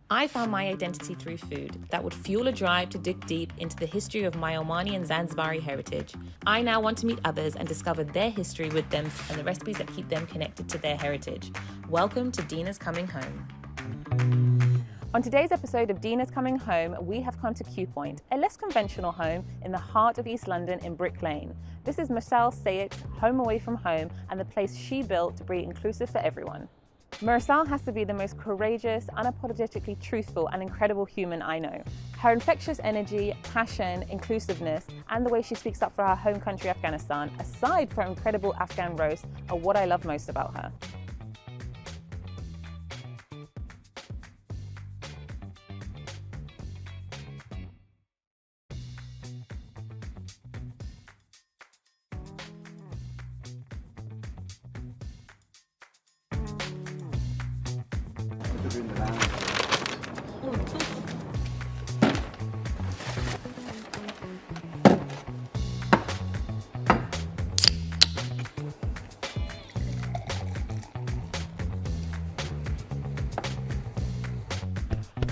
I found my identity through food that would fuel a drive to dig deep into the history of my Omani and Zanzibari heritage. I now want to meet others and discover their history with them and the recipes that keep them connected to their heritage. Welcome to Dina's Coming Home. On today's episode of Dina's Coming Home, we have come to Q Point, a less conventional home in the heart of East London in Brick Lane. This is Mursal Saiq's home away from home and the place she built to be inclusive for everyone. Mursal has to be the most courageous, unapologetically truthful and incredible human I know. Her infectious energy, passion, inclusiveness, and the way she speaks up for her home country Afghanistan, aside from incredible Afghan roast, are what I love most about her.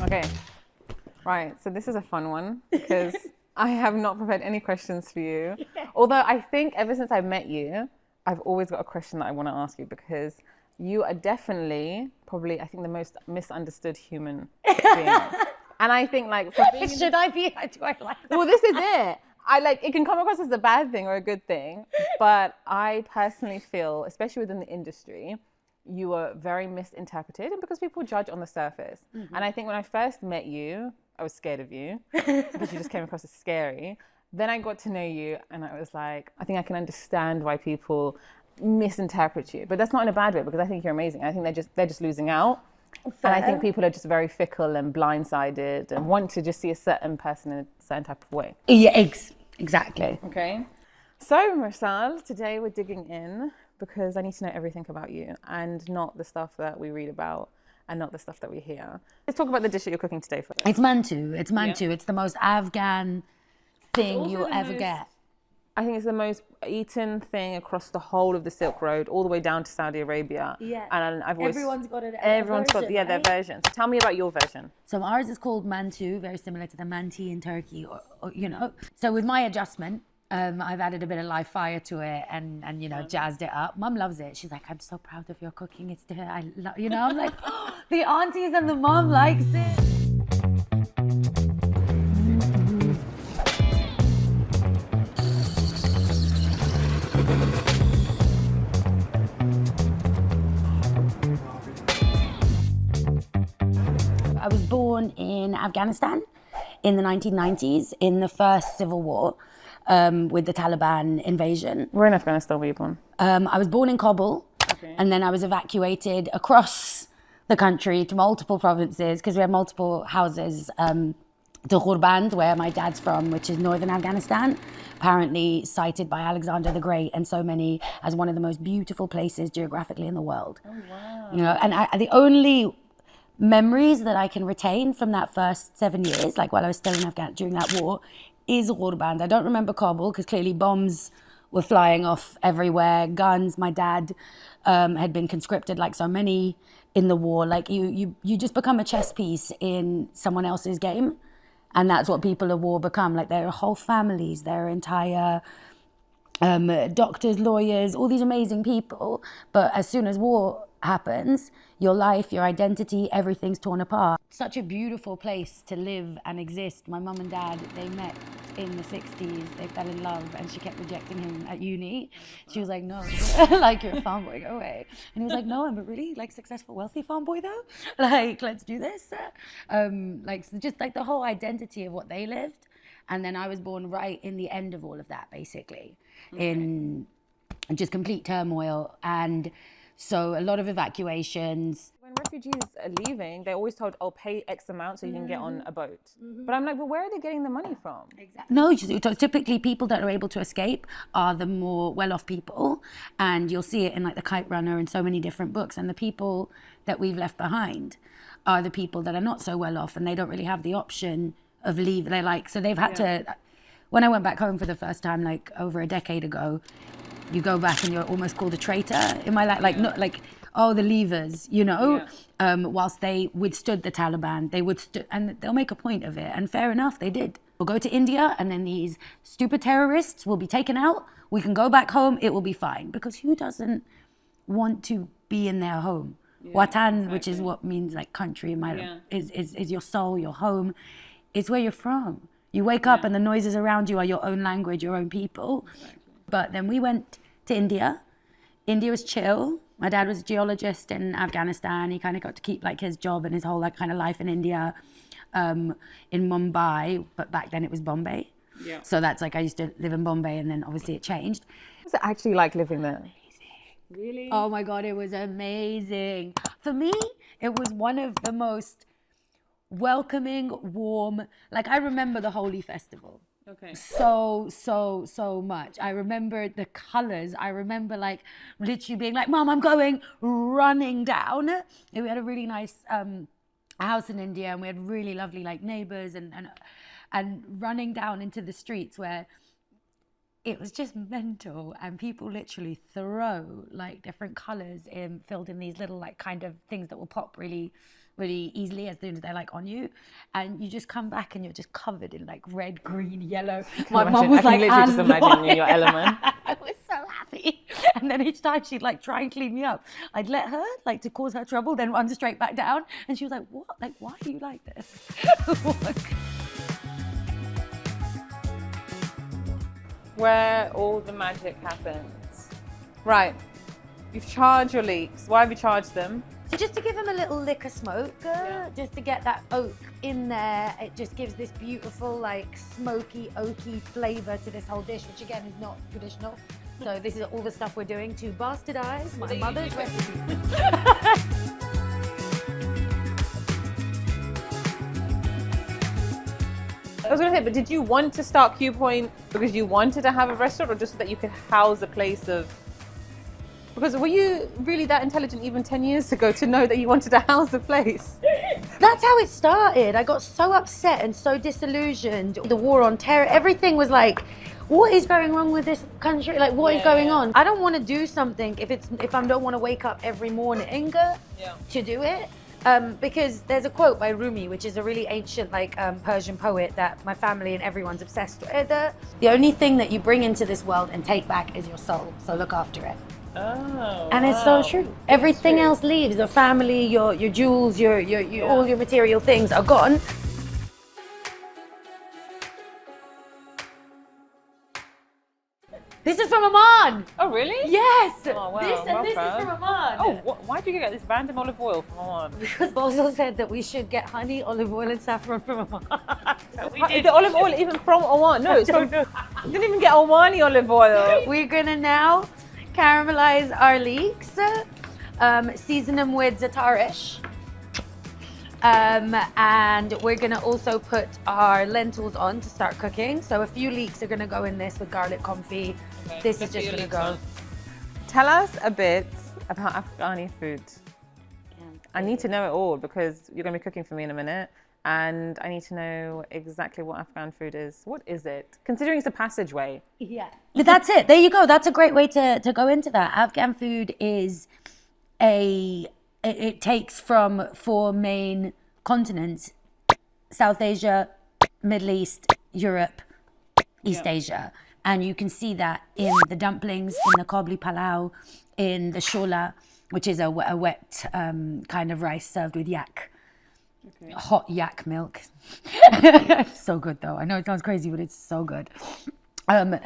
Okay, right, so this is a fun one because I have not prepared any questions for you. Although I think ever since I met you, I've always got a question that I want to ask you because you are definitely probably, I think, the most misunderstood human being. And I think like, for being Should I be? Do I like that? well, this is it. It can come across as a bad thing or a good thing, but I personally feel, especially within the industry, you were very misinterpreted, and because people judge on the surface. And I think when I first met you, I was scared of you because you just came across as scary. Then I got to know you and I was like, I think I can understand why people misinterpret you. But that's not in a bad way because I think you're amazing. I think they're just losing out. Fair. And I think people are just very fickle and blindsided and want to just see a certain person in a certain type of way. Yeah, exactly. Okay. So Mursal, today we're digging in because I need to know everything about you and not the stuff that we read about and not the stuff that we hear. Let's talk about the dish that you're cooking today for us. It's Manu. It's Manu. Yeah. It's the most Afghan thing you'll ever get. I think it's the most eaten thing across the whole of the Silk Road, all the way down to Saudi Arabia. Yeah. And I've always... Everyone's got Everyone's got, version, their right? version. So tell me about your version. So ours is called Manu, very similar to the manti in Turkey, or you know. So with my adjustment, I've added a bit of live fire to it and you know, jazzed it up. Mum loves it. She's like, I'm so proud of your cooking. It's there. You know, I'm like, oh, the aunties and the mum likes it. I was born in Afghanistan in the 1990s in the first civil war with the Taliban invasion. Where in Afghanistan were you born? I was born in Kabul, and then I was evacuated across the country to multiple provinces because we have multiple houses. To Ghurband, where my dad's from, which is northern Afghanistan, apparently cited by Alexander the Great and so many as one of the most beautiful places geographically in the world. Oh, wow. You know, and the only memories that I can retain from that first 7 years, like while I was still in Afghanistan during that war, is Ghurband. I don't remember Kabul because clearly bombs were flying off everywhere, guns. My dad had been conscripted like so many in the war. Like you just become a chess piece in someone else's game. And that's what people of war become. Like their whole families, their entire doctors, lawyers, all these amazing people. But as soon as war happens, your life, your identity, everything's torn apart. Such a beautiful place to live and exist. My mum and dad, they met in the 60s. They fell in love and she kept rejecting him at uni. She was like, no, like you're a farm boy, go away. And he was like, no, I'm a really like successful, wealthy farm boy though. Like, let's do this. Like just like the whole identity of what they lived. And then I was born right in the end of all of that, basically, in just complete turmoil. And so a lot of evacuations. When refugees are leaving, they're always told, oh, pay X amount so you can get on a boat. But I'm like, well, where are they getting the money from? Exactly. No, typically people that are able to escape are the more well-off people. And you'll see it in like The Kite Runner and so many different books. And the people that we've left behind are the people that are not so well off and they don't really have the option of leave. They're like, so they've had to, when I went back home for the first time, like over a decade ago, you go back and you're almost called a traitor in my life. Like, not like, oh, the levers, you know, whilst they withstood the Taliban, and they'll make a point of it. And fair enough, they did. We'll go to India and then these stupid terrorists will be taken out. We can go back home. It will be fine. Because who doesn't want to be in their home? Watan, exactly. Which is what means like country, is your soul, your home. It's where you're from. You wake up and the noises around you are your own language, your own people. Exactly. But then we went to India. India was chill. My dad was a geologist in Afghanistan. He kind of got to keep like his job and his whole like kind of life in India, in Mumbai. But back then it was Bombay. Yeah. So that's like I used to live in Bombay, and then obviously it changed. What's it actually like living there? Amazing. Really? Oh my God, it was amazing. For me, it was one of the most welcoming, warm. Like I remember the Holi festival. Okay. So much. I remember the colors. I remember like literally being like, Mom, I'm going, running down. And we had a really nice house in India, and we had really lovely like neighbors and running down into the streets where it was just mental, and people literally throw like different colors filled in these little like kind of things that will pop really easily as soon as they're like on you, and you just come back and you're just covered in like red, green, yellow. My mom was like, I can literally just imagine you in your element. I was so happy. And then each time she'd like try and clean me up, I'd let her like to cause her trouble, then run straight back down, and she was like, what? Like, why are you like this? Where all the magic happens. Right, you've charged your leeks. Why have you charged them? So just to give them a little lick of smoke, just to get that oak in there. It just gives this beautiful, like, smoky, oaky flavor to this whole dish, which again is not traditional. So this is all the stuff we're doing to bastardize my mother's recipe. I was going to say, but did you want to start Q Point because you wanted to have a restaurant, or just so that you could house a place of... Because were you really that intelligent even 10 years ago to know that you wanted to house a place? That's how it started. I got so upset and so disillusioned. The war on terror, everything was like, what is going wrong with this country? Like, what is going on? I don't want to do something if I don't want to wake up every morning to do it. Because there's a quote by Rumi, which is a really ancient like Persian poet that my family and everyone's obsessed with. The only thing that you bring into this world and take back is your soul. So look after it. Oh, and it's so true. Everything else leaves. Your family, your jewels, your all your material things are gone. This is from Oman. Oh, really? Yes. Oh, wow. This is from Oman. Oh, why did you get this random olive oil from Oman? Because Basil said that we should get honey, olive oil, and saffron from Oman. So we did. The olive oil even from Oman? No, it's from... You didn't even get Omani olive oil. We're gonna now caramelize our leeks, season them with zatarish, and we're gonna also put our lentils on to start cooking. So a few leeks are gonna go in this with garlic confit. Okay, this is just gonna go. Tell us a bit about Afghani food. Yeah. I need to know it all because you're gonna be cooking for me in a minute. And I need to know exactly what Afghan food is. What is it? Considering it's a passageway. Yeah. That's it. There you go. That's a great way to go into that. Afghan food is it takes from 4 main continents: South Asia, Middle East, Europe, East Asia. And you can see that in the dumplings, in the kabli palau, in the shola, which is a wet kind of rice served with yak. Okay. Hot yak milk. It's so good though. I know it sounds crazy, but it's so good. And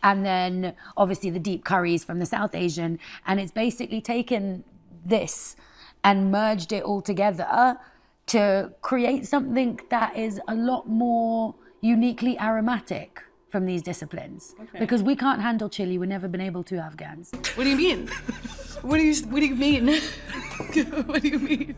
then obviously the deep curries from the South Asian, and it's basically taken this and merged it all together to create something that is a lot more uniquely aromatic from these disciplines. Okay. Because we can't handle chili. We've never been able to, Afghans. What do you mean? What do you mean? What do you mean?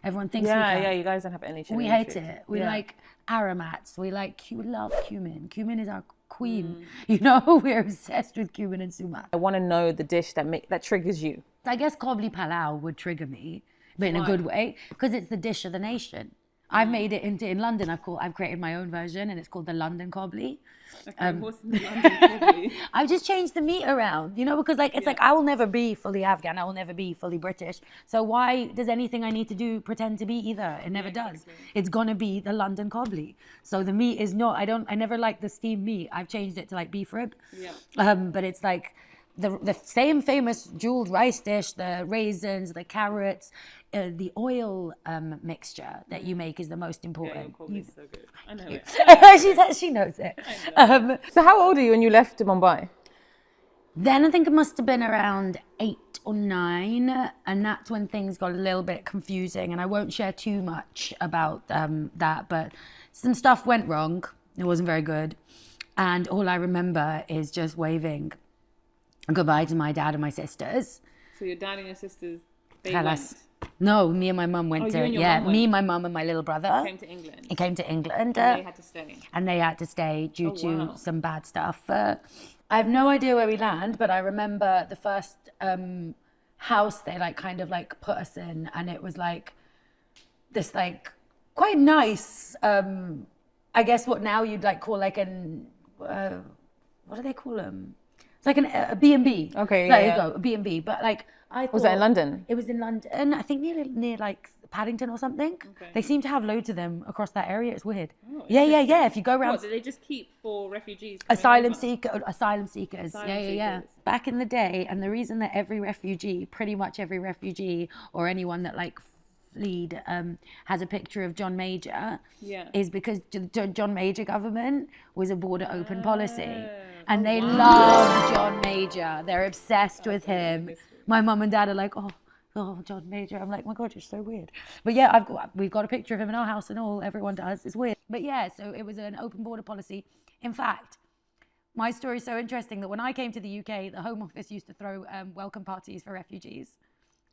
Everyone thinks you guys don't have any chili. We hate it. We like aromats. We love cumin. Cumin is our queen. You know, we're obsessed with cumin and sumac. I want to know the dish that triggers you. I guess kabli palau would trigger me, but in a good way, because it's the dish of the nation. I've made it in London. I've created my own version, and it's called the London Cobbly. Okay, what's the London Cobbly? I've just changed the meat around, because like it's like I will never be fully Afghan. I will never be fully British. So why does anything I need to do pretend to be either? It never does. Exactly. It's gonna be the London Cobbly. So the meat is not. I never liked the steamed meat. I've changed it to like beef rib. Yeah. But it's like the same famous jeweled rice dish, the raisins, the carrots, the oil mixture that you make is the most important. Yeah, your Cobbly is so good. I know it. She knows it. So how old are you when you left Mumbai? Then I think it must have been around 8 or 9, and that's when things got a little bit confusing. And I won't share too much about that, but some stuff went wrong. It wasn't very good, and all I remember is just waving goodbye to my dad and my sisters. So your dad and your sisters, they Kalas. went? No, me and my mum went Oh, to you and your yeah. mum Me, went? my mum, and my little brother. Came to England. He came to England. And they had to stay. And they had to stay due to wow. some bad stuff. I have no idea where we land, but I remember the first house they kind of put us in, and it was like this quite nice. I guess what now you'd call an what do they call them? It's like a B&B. Okay, there yeah. you go, a B&B. But I thought, Was that in London? It was in London. I think near Paddington or something. Okay. They seem to have loads of them across that area. It's weird. Oh, yeah. If you go around. What, did they just keep for refugees? Asylum seekers. Asylum seekers. Seekers. Back in the day, and the reason that pretty much every refugee or anyone that fled has a picture of John Major is because the John Major government was a border open policy. And they love John Major. They're obsessed with him. My mum and dad are like, oh, John Major. I'm like, my God, you're so weird. But yeah, we've got a picture of him in our house and all. Everyone does. It's weird. But yeah, so it was an open border policy. In fact, my story is so interesting that when I came to the UK, the Home Office used to throw welcome parties for refugees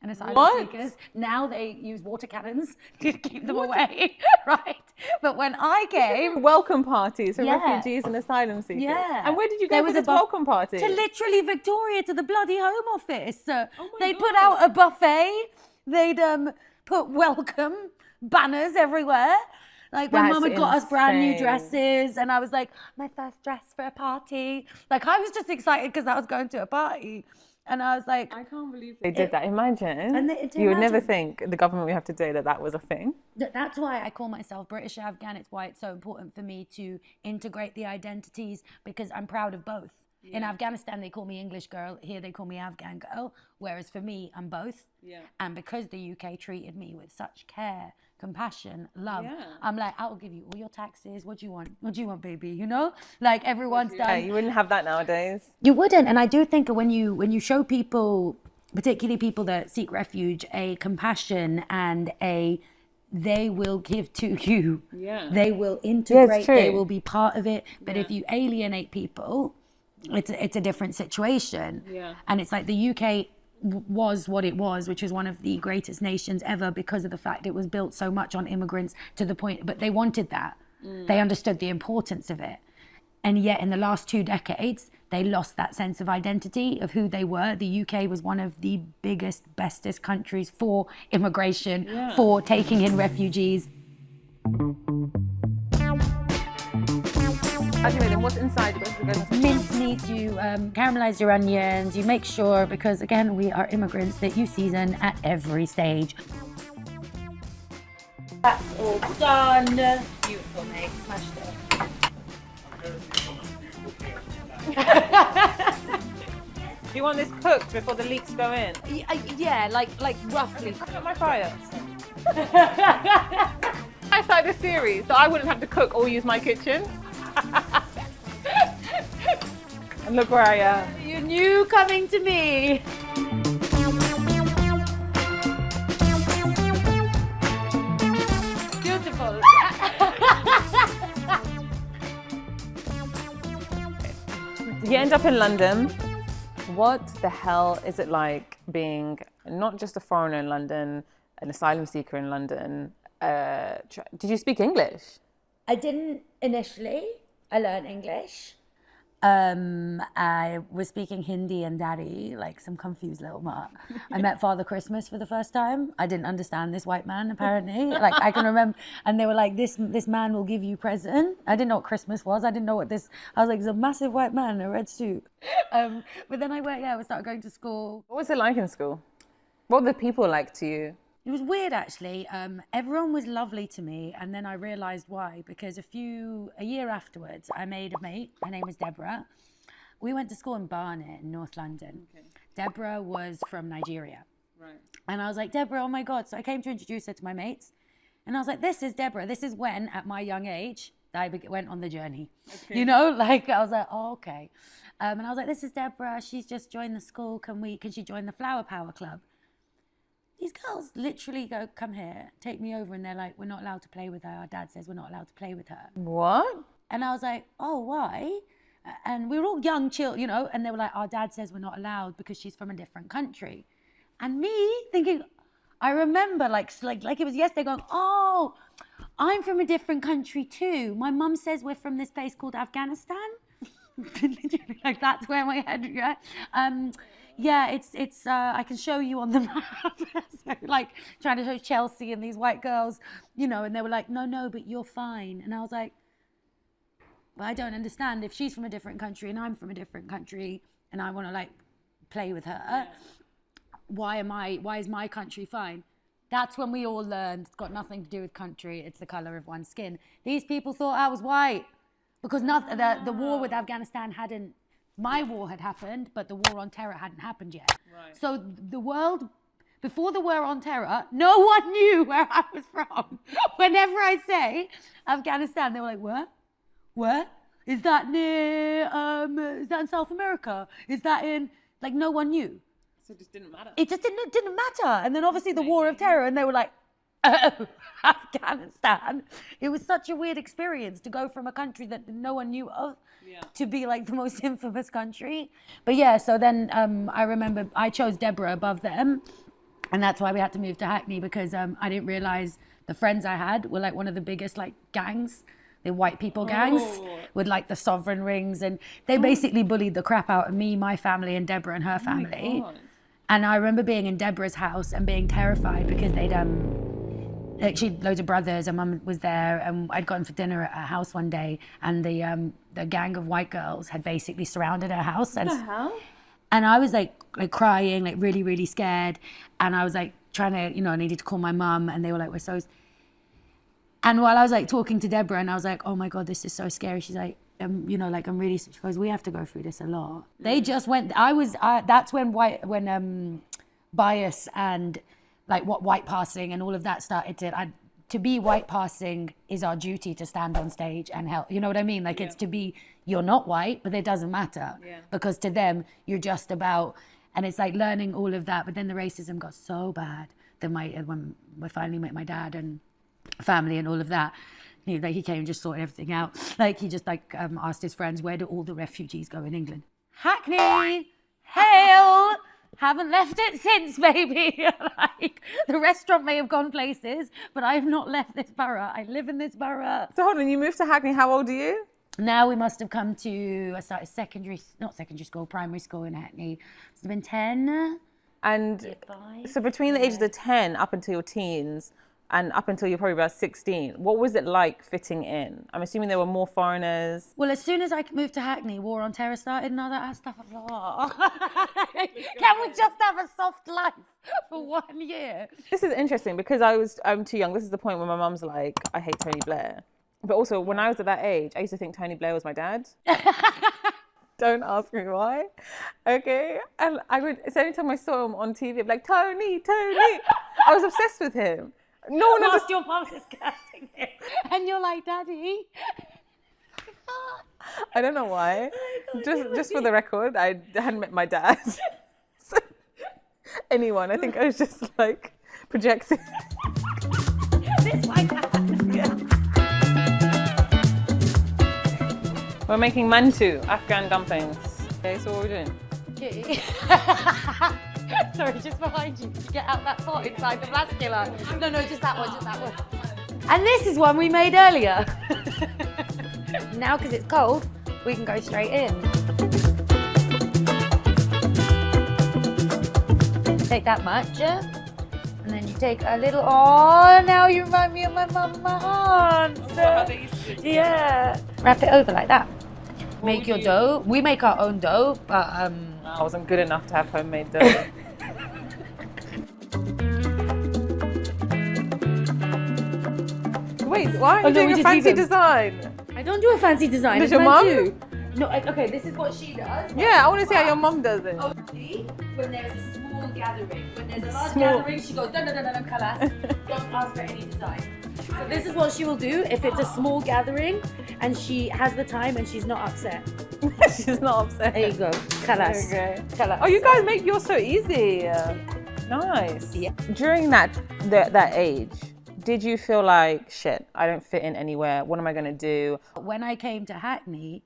and asylum seekers. Now they use water cannons to keep them away, right? But when I came... Welcome parties for refugees and asylum seekers. Yeah. And where did you go for this welcome party? To literally Victoria, to the bloody Home Office. They'd put out a buffet. They'd put welcome banners everywhere. My mum had got us brand new dresses, and I was like, my first dress for a party. I was just excited because I was going to a party. And I was like... I can't believe they did that. Imagine. And you would never think the government we have today that was a thing. That's why I call myself British Afghan. It's why it's so important for me to integrate the identities, because I'm proud of both. In Afghanistan, they call me English girl. Here, they call me Afghan girl. Whereas for me, I'm both. Yeah. And because the UK treated me with such care, compassion, love, I'm like, I'll give you all your taxes. What do you want? What do you want, baby? Everyone's done. Yeah, you wouldn't have that nowadays. You wouldn't. And I do think when you show people, particularly people that seek refuge, a compassion and they will give to you. Yeah. They will integrate. They will be part of it. But if you alienate people, it's a different situation. Yeah. And it's like the UK was what it was, which was one of the greatest nations ever because of the fact it was built so much on immigrants to the point, but they wanted that. They understood the importance of it. And yet in the last 2 decades, they lost that sense of identity of who they were. The UK was one of the biggest, bestest countries for immigration, for taking in refugees. Okay, then what's inside? Minced meat, you caramelize your onions, you make sure, because again, we are immigrants, that you season at every stage. That's all done. Beautiful, mate. Smashed it. Do you want this cooked before the leeks go in? Yeah, like roughly. Put my fire. I started a series, so I wouldn't have to cook or use my kitchen. And look where I am. You knew coming to me. Beautiful. You end up in London. What the hell is it like being not just a foreigner in London, an asylum seeker in London? Did you speak English? I didn't initially. I learned English. I was speaking Hindi and Dari, like some confused little mutt. I met Father Christmas for the first time. I didn't understand this white man, apparently. Like, I can remember, and they were like, this man will give you present. I didn't know what Christmas was. I didn't know what this, I was like, there's a massive white man in a red suit. But then I started going to school. What was it like in school? What were the people like to you? It was weird, actually. Everyone was lovely to me, and then I realised why. Because a year afterwards, I made a mate. Her name was Deborah. We went to school in Barnet, in North London. Okay. Deborah was from Nigeria. Right. And I was like, Deborah, oh my God. So I came to introduce her to my mates. And I was like, this is Deborah. This is when, at my young age, I went on the journey. Okay. You know, like, I was like, oh, okay. And I was like, this is Deborah. She's just joined the school. Can she join the Flower Power Club? These girls literally go, come here, take me over, and they're like, we're not allowed to play with her. Our dad says we're not allowed to play with her. What? And I was like, oh, why? And we were all young, chill, you know, and they were like, our dad says we're not allowed because she's from a different country. And me thinking, I remember like it was yesterday going, oh, I'm from a different country too. My mum says we're from this place called Afghanistan. Literally, like that's where my head, yeah. Yeah, it's. I can show you on the map. So, like trying to show Chelsea and these white girls, you know, and they were like, no, but you're fine. And I was like, well, I don't understand. If she's from a different country and I'm from a different country, and I want to like play with her, why is my country fine? That's when we all learned it's got nothing to do with country. It's the color of one's skin. These people thought I was white because the war with Afghanistan hadn't. My war had happened, but the war on terror hadn't happened yet. Right. So the world, before the war on terror, no one knew where I was from. Whenever I say Afghanistan, they were like, where? Where? Is that near, is that in South America? Is that in, like no one knew. So it just didn't matter. It just didn't matter. And then obviously the war of terror, and they were like, oh, Afghanistan. It was such a weird experience to go from a country that no one knew of to be like the most infamous country. But yeah, so then I remember I chose Deborah above them. And that's why we had to move to Hackney, because I didn't realize the friends I had were like one of the biggest like gangs, the white people gangs with like the sovereign rings. And they basically bullied the crap out of me, my family, and Deborah and her family. And I remember being in Deborah's house and being terrified because she had loads of brothers, and mum was there, and I'd gone for dinner at her house one day, and the gang of white girls had basically surrounded her house. And, what the hell? And I was like crying, like really, really scared. And I was like trying to, you know, I needed to call my mum, and they were like, we're so... And while I was like talking to Deborah, and I was like, oh my God, this is so scary. She's like, you know, like I'm really, she goes, we have to go through this a lot. They just went, that's when bias and like what white passing and all of that started to be white passing is our duty to stand on stage and help. You know what I mean? Like it's to be, you're not white, but it doesn't matter because to them, you're just about, and it's like learning all of that. But then the racism got so bad that when I finally met my dad and family and all of that, he came and just sorted everything out. Like he just like asked his friends, where do all the refugees go in England? Hackney, hail. Haven't left it since, baby. Like the restaurant may have gone places, but I have not left this borough. I live in this borough. So hold on, you moved to Hackney. How old are you? Now we must have come to, I started primary school in Hackney. Must have been 10. And so between the ages of 10 up until your teens, and up until you're probably about 16, what was it like fitting in? I'm assuming there were more foreigners. Well, as soon as I moved to Hackney, war on terror started, and all that stuff. Can we just have a soft life for 1 year? This is interesting because I'm too young. This is the point where my mum's like, I hate Tony Blair. But also, when I was at that age, I used to think Tony Blair was my dad. Don't ask me why. Okay? And so anytime I saw him on TV, I'd be like, Tony. I was obsessed with him. No one Whilst your mum is cursing him. And you're like, Daddy. I don't know why. Just for the record, I hadn't met my dad. So, anyone, I think I was just like projecting. This my dad. We're making mantu, Afghan dumplings. Okay, so what are we doing? Okay. Sorry, just behind you. Did you get out that pot inside the vascular? No, just that one. And this is one we made earlier. Now, because it's cold, we can go straight in. Take that much, and then you take a little. Oh, now you remind me of my mum, my aunt. Yeah. Wrap it over like that. Make your dough. We make our own dough, but I wasn't good enough to have homemade dough. Wait, why are you doing a fancy design? I don't do a fancy design. Does your mum? No, okay, this is what she does. Yeah, I want to see how your mum does it. Only when there's a small gathering. When there's a large gathering, she goes, no, kalas. Don't ask for any design. So this is what she will do if it's a small gathering and she has the time and she's not upset. She's not upset. There you go, kalas. Okay. Kalas. Oh, you guys make yours so easy. Nice. Yeah. During that age, did you feel like, shit, I don't fit in anywhere. What am I going to do? When I came to Hackney,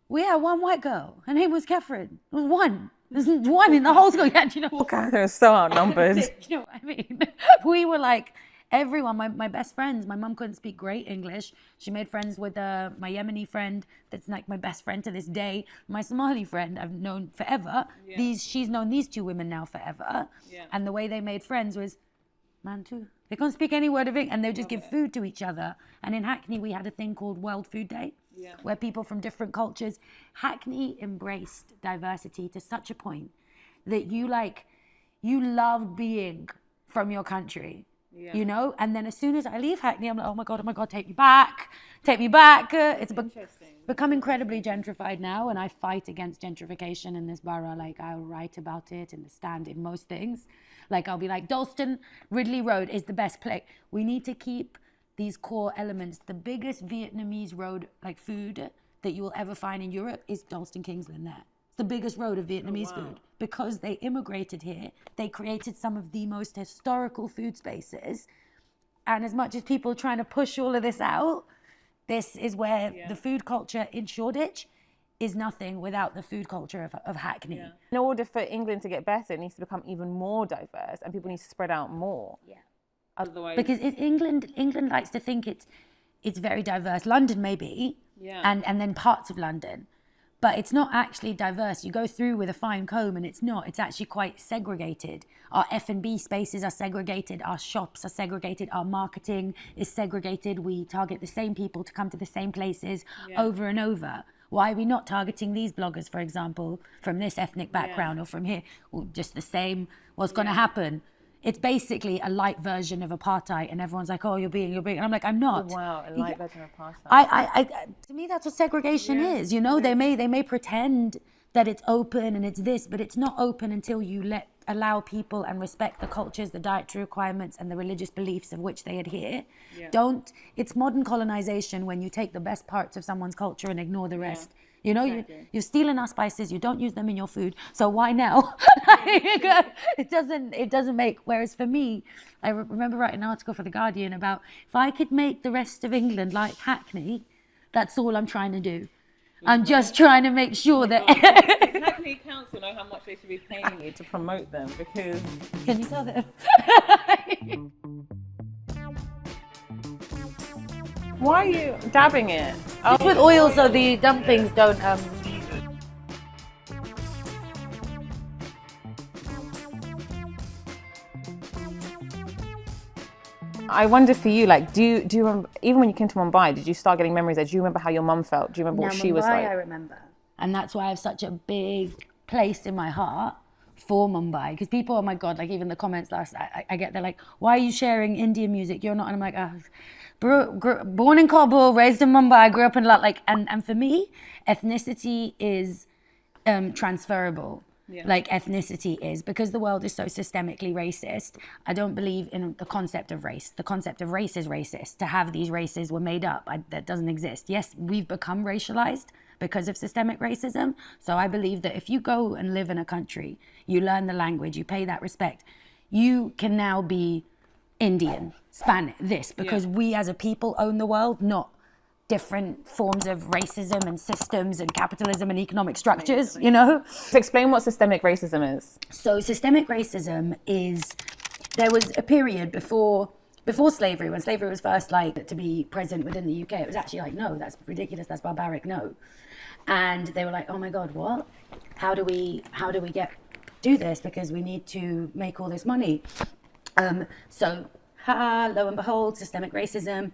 we had one white girl. Her name was Catherine. It was one. There's one in the whole school. Yeah, you know. They're so outnumbered. You know what I mean? We were like, everyone, my best friends. My mum couldn't speak great English. She made friends with my Yemeni friend that's like my best friend to this day. My Somali friend I've known forever. Yeah. She's known these two women now forever. Yeah. And the way they made friends was, man too. They can't speak any word of English and they would just give food to each other. And in Hackney, we had a thing called World Food Day, where people from different cultures. Hackney embraced diversity to such a point that you love being from your country. Yeah. You know, and then as soon as I leave Hackney, I'm like, oh my God, take me back. It's become incredibly gentrified now, and I fight against gentrification in this borough. Like, I'll write about it and stand in most things. Like, I'll be like, Dalston Ridley Road is the best place. We need to keep these core elements. The biggest Vietnamese road, like food, that you will ever find in Europe is Dalston Kingsland there. It's the biggest road of Vietnamese food. Because they immigrated here, they created some of the most historical food spaces. And as much as people are trying to push all of this out, this is where the food culture in Shoreditch is nothing without the food culture of Hackney. Yeah. In order for England to get better, it needs to become even more diverse and people need to spread out more. Yeah. Otherwise, because England likes to think it's very diverse. London maybe, and then parts of London. But it's not actually diverse. You go through with a fine comb and it's not. It's actually quite segregated. Our F&B spaces are segregated. Our shops are segregated. Our marketing is segregated. We target the same people to come to the same places over and over. Why are we not targeting these bloggers, for example, from this ethnic background or from here? Well, just the same. What's going to happen? It's basically a light version of apartheid, and everyone's like, "Oh, you're being," and I'm like, "I'm not." Oh, wow, a light version of apartheid. To me, that's what segregation is. You know, they may pretend that it's open and it's this, but it's not open until you allow people and respect the cultures, the dietary requirements, and the religious beliefs of which they adhere. Yeah. It's modern colonization when you take the best parts of someone's culture and ignore the rest. You know, you're stealing our spices. You don't use them in your food. So why now? It doesn't make. Whereas for me, I remember writing an article for The Guardian about if I could make the rest of England like Hackney, that's all I'm trying to do. I'm just trying to make sure that. Hackney Council know how much they should be paying you to promote them because. Can you tell them? Why are you dabbing it? Just with oil so the dumplings don't I wonder for you, like, do you remember, even when you came to Mumbai, did you start getting memories there? Do you remember how your mum felt? Do you remember what she was like? I remember. And that's why I have such a big place in my heart for Mumbai. Because people, oh my God, like even the comments last night, I get, they're like, why are you sharing Indian music? You're not. And I'm like, born in Kabul, raised in Mumbai, grew up in and for me, ethnicity is transferable. Yeah. Like ethnicity is, because the world is so systemically racist. I don't believe in the concept of race. The concept of race is racist. To have these races were made up. That doesn't exist. Yes, we've become racialized because of systemic racism. So I believe that if you go and live in a country, you learn the language, you pay that respect, you can now be Indian, Spanish, because we as a people own the world, not different forms of racism and systems and capitalism and economic structures, you know? So explain what systemic racism is. So systemic racism is, there was a period before slavery, when slavery was first to be present within the UK, it was actually like, no, that's ridiculous, that's barbaric, no. And they were like, oh my God, what? How do we get do this because we need to make all this money. So lo and behold, systemic racism.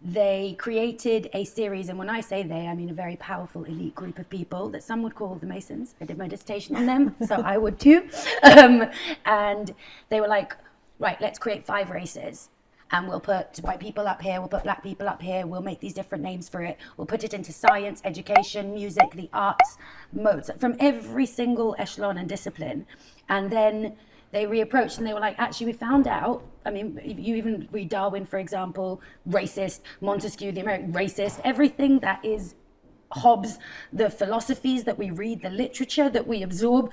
They created a series, and when I say they, I mean a very powerful elite group of people that some would call the Masons. I did my dissertation on them, so I would too. And they were like, right, let's create 5 races. And we'll put white people up here, we'll put black people up here, we'll make these different names for it. We'll put it into science, education, music, the arts, modes, from every single echelon and discipline. And then they reapproached and they were like, actually, we found out, I mean, you even read Darwin, for example, racist, Montesquieu, the American racist, everything that is Hobbes, the philosophies that we read, the literature that we absorb,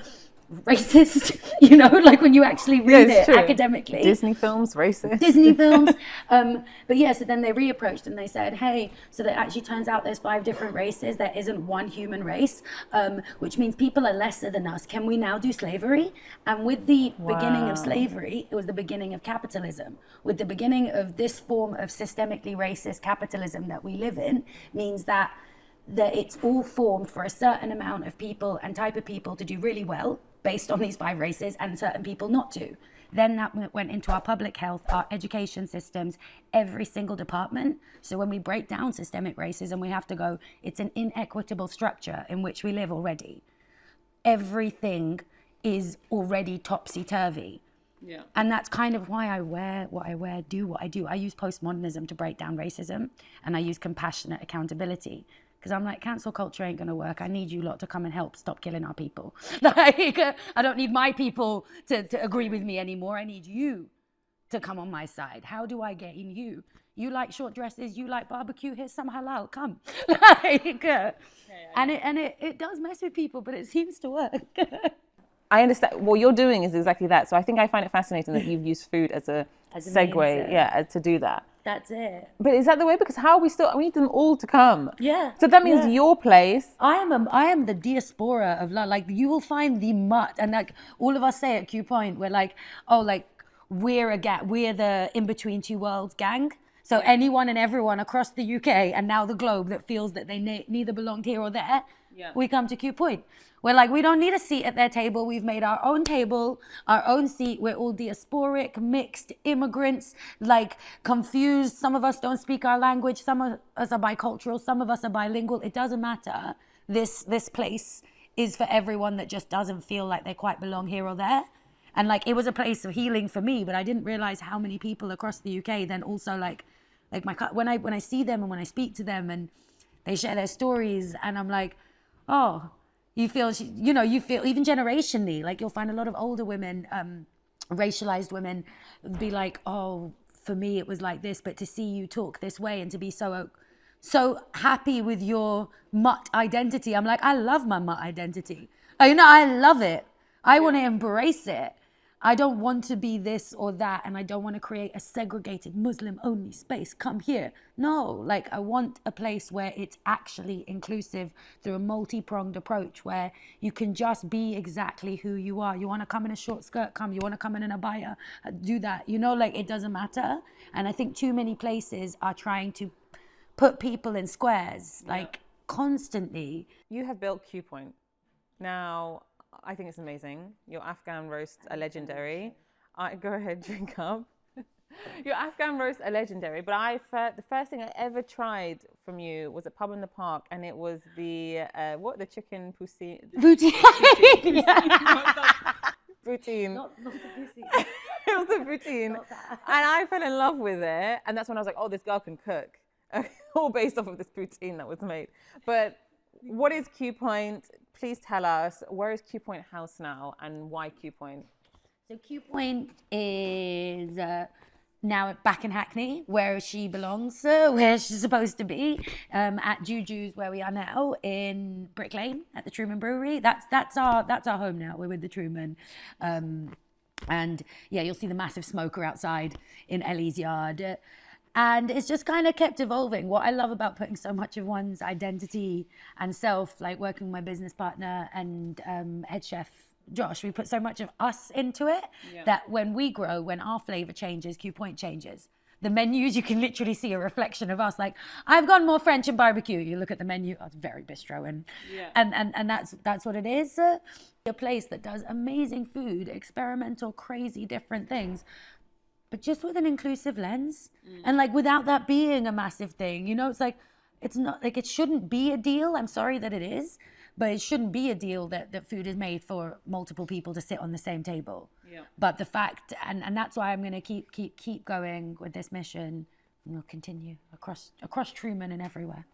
racist, you know, like when you actually read it true. Academically. Disney films, racist. Disney films. But yeah, so then they reapproached and they said, hey, so that actually turns out there's 5 different races. There isn't one human race, which means people are lesser than us. Can we now do slavery? And with the beginning of slavery, it was the beginning of capitalism. With the beginning of this form of systemically racist capitalism that we live in, means that it's all formed for a certain amount of people and type of people to do really well, based on these 5 races, and certain people not to. Then that went into our public health, our education systems, every single department. So when we break down systemic racism, we have to go, it's an inequitable structure in which we live already. Everything is already topsy-turvy. Yeah. And that's kind of why I wear what I wear, do what I do. I use postmodernism to break down racism, and I use compassionate accountability. Because I'm like, cancel culture ain't gonna work. I need you lot to come and help stop killing our people. Like, I don't need my people to agree with me anymore. I need you to come on my side. How do I get in you? You like short dresses, you like barbecue, here's some halal, come. Like, and it does mess with people, but it seems to work. I understand. What you're doing is exactly that. So I think I find it fascinating that you've used food as a segue, to do that. That's it. But is that the way? Because how are we still? We need them all to come. Yeah. So that means your place. I am the diaspora of love. Like, you will find the mutt, and like all of us say at Q Point, we're like, oh, like we're the in between two worlds gang. So anyone and everyone across the UK and now the globe that feels that they neither belonged here or there, we come to Q Point. We're like, we don't need a seat at their table. We've made our own table, our own seat. We're all diasporic, mixed, immigrants, like confused. Some of us don't speak our language. Some of us are bicultural. Some of us are bilingual. It doesn't matter. This place is for everyone that just doesn't feel like they quite belong here or there. And like, it was a place of healing for me, but I didn't realize how many people across the UK then also like when I see them and when I speak to them and they share their stories, and I'm like, oh, you feel even generationally, like you'll find a lot of older women, racialized women, be like, oh, for me it was like this, but to see you talk this way and to be so happy with your mutt identity, I'm like, I love my mutt identity. I love it. I want to embrace it. I don't want to be this or that, and I don't want to create a segregated Muslim-only space. Come here. No, like I want a place where it's actually inclusive through a multi-pronged approach where you can just be exactly who you are. You want to come in a short skirt, come. You want to come in an abaya, do that. Like it doesn't matter. And I think too many places are trying to put people in squares, like constantly. You have built Q Point. Now, I think it's amazing. Your Afghan roasts are legendary. Go ahead, drink up. Your Afghan roasts are legendary, but the first thing I ever tried from you was a pub in the park, and it was the chicken poutine. Poutine. Poutine. Not the pussy. It was the poutine. And I fell in love with it, and that's when I was like, oh, this girl can cook. All based off of this poutine that was made. But what is Q Point? Please tell us, where is Q Point House now and why Q Point? So Q Point is now back in Hackney, where she belongs, where she's supposed to be, at Juju's, where we are now, in Brick Lane at the Truman Brewery. That's our home now. We're with the Truman. And yeah, you'll see the massive smoker outside in Ellie's yard. And it's just kind of kept evolving. What I love about putting so much of one's identity and self, like working with my business partner and head chef Josh, we put so much of us into it that when we grow, when our flavor changes, Q Point changes. the menus, you can literally see a reflection of us. Like, I've gone more French and barbecue. You look at the menu, oh, it's very bistro, and that's what it is. A place that does amazing food, experimental, crazy, different things, but just with an inclusive lens, and like without that being a massive thing. You know, it's like, it's not like, it shouldn't be a deal. I'm sorry that it is, but it shouldn't be a deal that food is made for multiple people to sit on the same table. Yeah. But the fact, and that's why I'm going to keep going with this mission, and we'll continue across Truman and everywhere.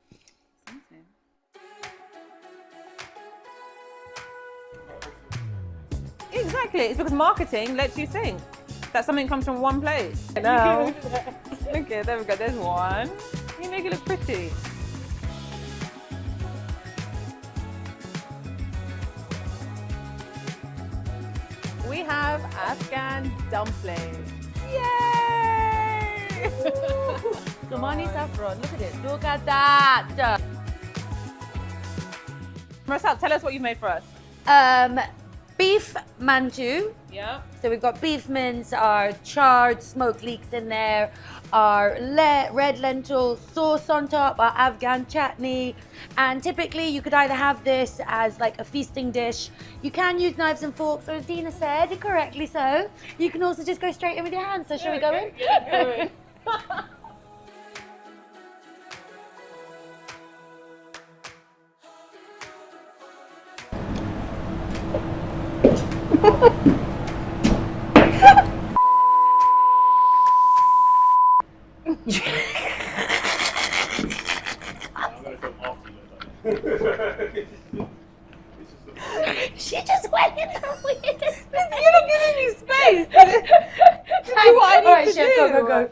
Exactly. It's because marketing lets you think that something comes from one place. No. Okay, there we go. There's one. You make it look pretty. We have Afghan dumplings. Yay! Somani saffron, look at it. Look at that. Mursal, tell us what you've made for us. Beef mantu. Yeah. So we've got beef mince, our charred smoke leeks in there, our red lentil sauce on top, our Afghan chutney. And typically you could either have this as like a feasting dish. You can use knives and forks, or as Dina said, correctly so. You can also just go straight in with your hands. So shall we go in? Yeah, go in. She just went in the weirdest. You're not giving me space. Do what I need to do. Go.